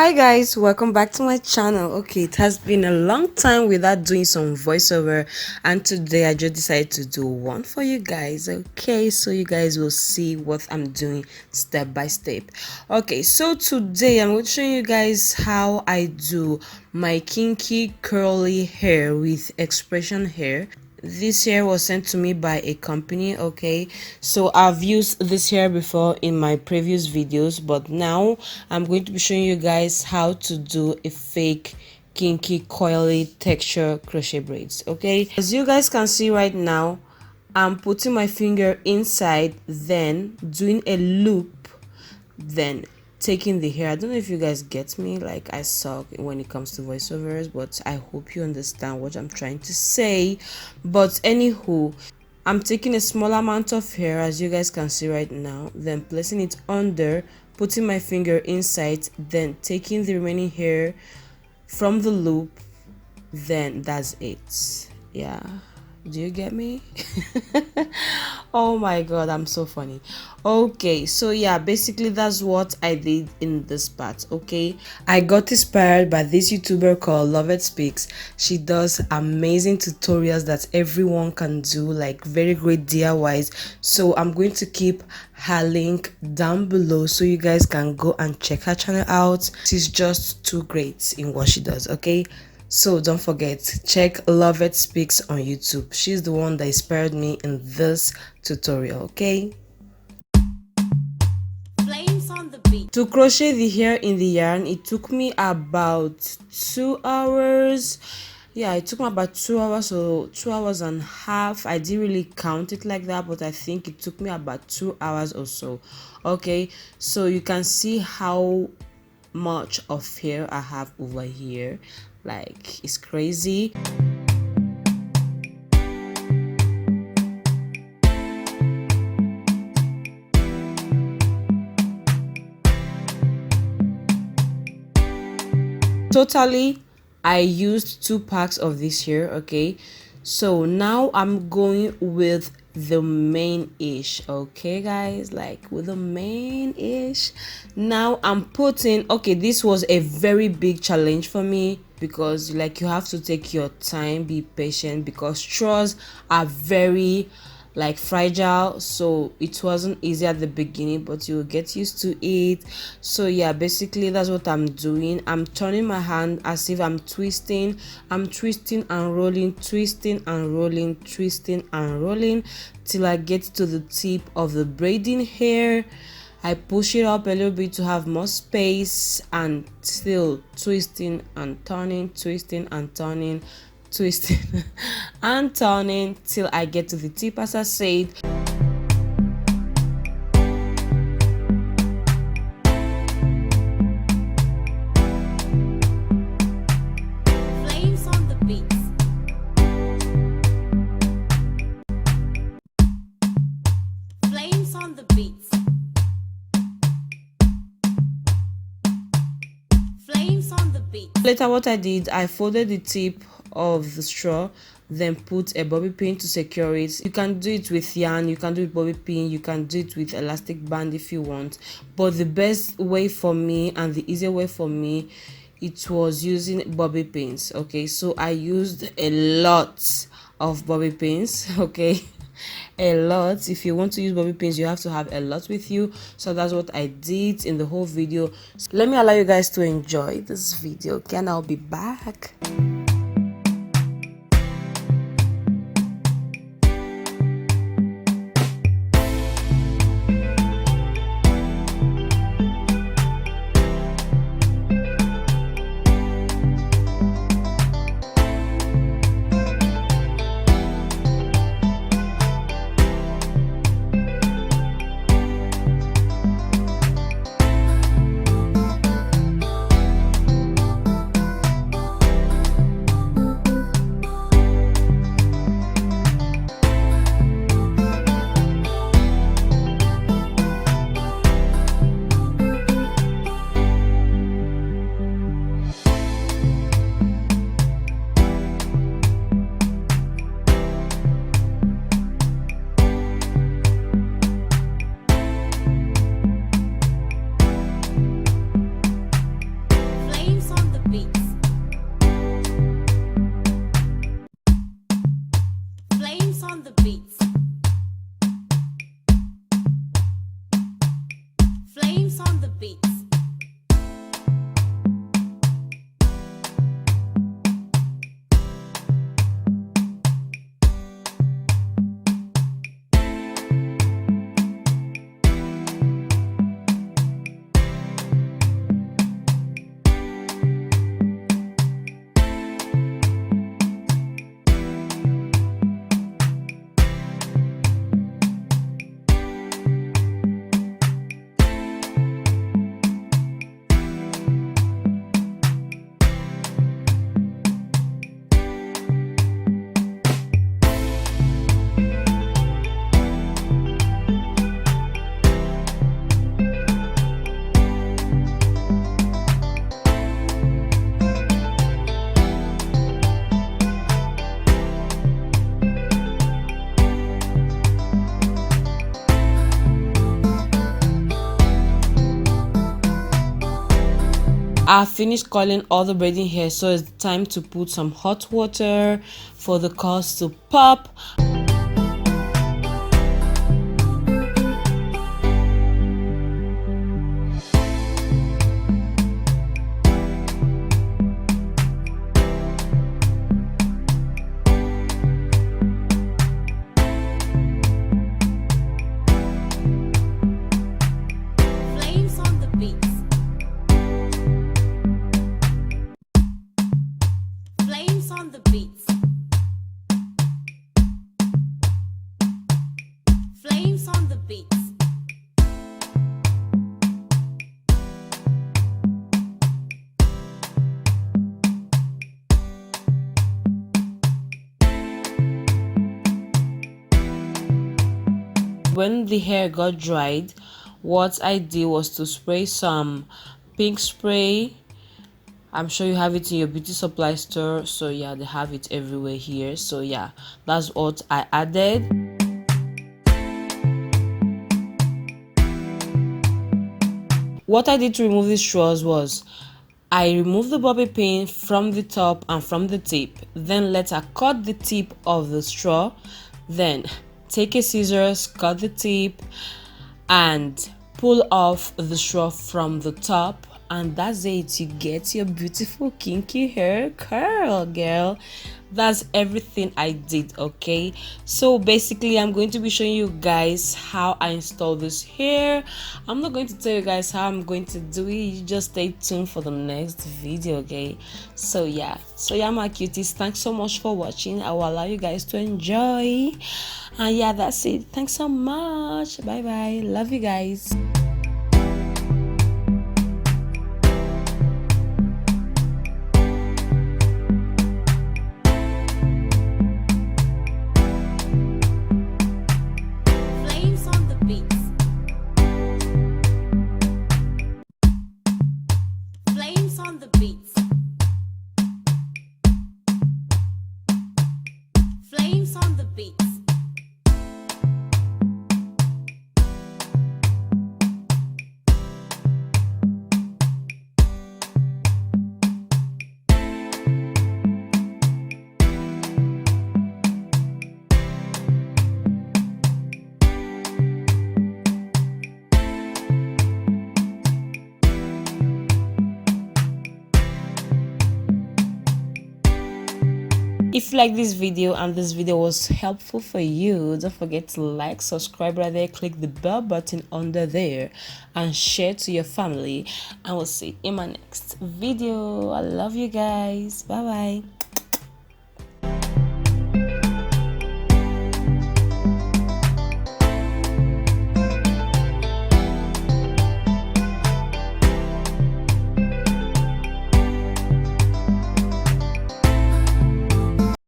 Hi guys, welcome back to my channel. Okay, it has been a long time without doing some voiceover, and today I just decided to do one for you guys. Okay, so you guys will see what I'm doing step by step. Okay, so today I'm going to show you guys how I do my kinky curly hair with expression hair. This hair was sent to me by a company. Okay, so I've used this hair before in my previous videos, but now I'm going to be showing you guys how to do a fake kinky coily texture crochet braids. Okay, as you guys can see right now, I'm putting my finger inside, then doing a loop, then taking the hair. I don't know if you guys get me, like I suck when it comes to voiceovers, but I hope you understand what I'm trying to say. But anywho, I'm taking a small amount of hair, as you guys can see right now, then placing it under, putting my finger inside, then taking the remaining hair from the loop, then that's it. Yeah, do you get me? Oh my god, I'm so funny. Okay, so yeah, basically that's what I did in this part. Okay, I got inspired by this YouTuber called LOVETH. She does amazing tutorials that everyone can do, like very great DIYs. So I'm going to keep her link down below so you guys can go and check her channel out. She's just too great in what she does. Okay, so don't forget, check LOVETH on YouTube. She's the one that inspired me in this tutorial. Okay, Flames on the beat. to crochet the hair in the yarn, it took me about 2 hours. Yeah, it took me about 2 hours or 2 hours and a half. I didn't really count it like that, but I think it took me about 2 hours or so. Okay, so you can see how much of hair I have over here. Like, it's crazy. Totally, I used 2 packs of this here. Okay, so now I'm going with the main ish. Okay guys, like with the main ish. Now I'm putting, okay, this was a very big challenge for me because like you have to take your time, be patient, because straws are very like fragile, so it wasn't easy at the beginning, but you will get used to it. So yeah, basically that's what I'm doing. I'm turning my hand as if I'm twisting. I'm twisting and rolling, twisting and rolling, twisting and rolling till I get to the tip of the braiding hair. I push it up a little bit to have more space, and still twisting and turning, twisting and turning, twisting and turning till I get to the tip, as I said. Flames on the beat. Flames on the beat. Flames on the beat. Later, what I did, I folded the tip of the straw, then put a bobby pin to secure it. You can do it with yarn, you can do it with bobby pin, you can do it with elastic band if you want, but the best way for me and the easier way for me, it was using bobby pins. Okay, so I used a lot of bobby pins. Okay, a lot. If you want to use bobby pins, you have to have a lot with you. So that's what I did in the whole video. So let me allow you guys to enjoy this video. Okay, and I'll be back. I finished curling all the braiding hair, so it's time to put some hot water for the curls to pop. Flames on the beat. Flames on the beat. Flames on the beat. When the hair got dried, what I did was to spray some pink spray. I'm sure you have it in your beauty supply store, so yeah, they have it everywhere here. So yeah, that's what I added. What I did to remove these straws was I removed the bobby pin from the top and from the tip, then let her cut the tip of the straw, then take a scissors, cut the tip and pull off the straw from the top, and that's it. You get your beautiful kinky hair curl, girl. That's everything I did. Okay, so basically I'm going to be showing you guys how I install this hair. I'm not going to tell you guys how I'm going to do it. You just stay tuned for the next video. Okay, so yeah, my cuties, thanks so much for watching. I will allow you guys to enjoy, and yeah, that's it. Thanks so much. Bye bye. Love you guys. Flames on the beat. Flames on the beat. Flames on the beat. If you like this video and this video was helpful for you, don't forget to like, subscribe right there, click the bell button under there and share to your family, and we'll see you in my next video. I love you guys. Bye bye.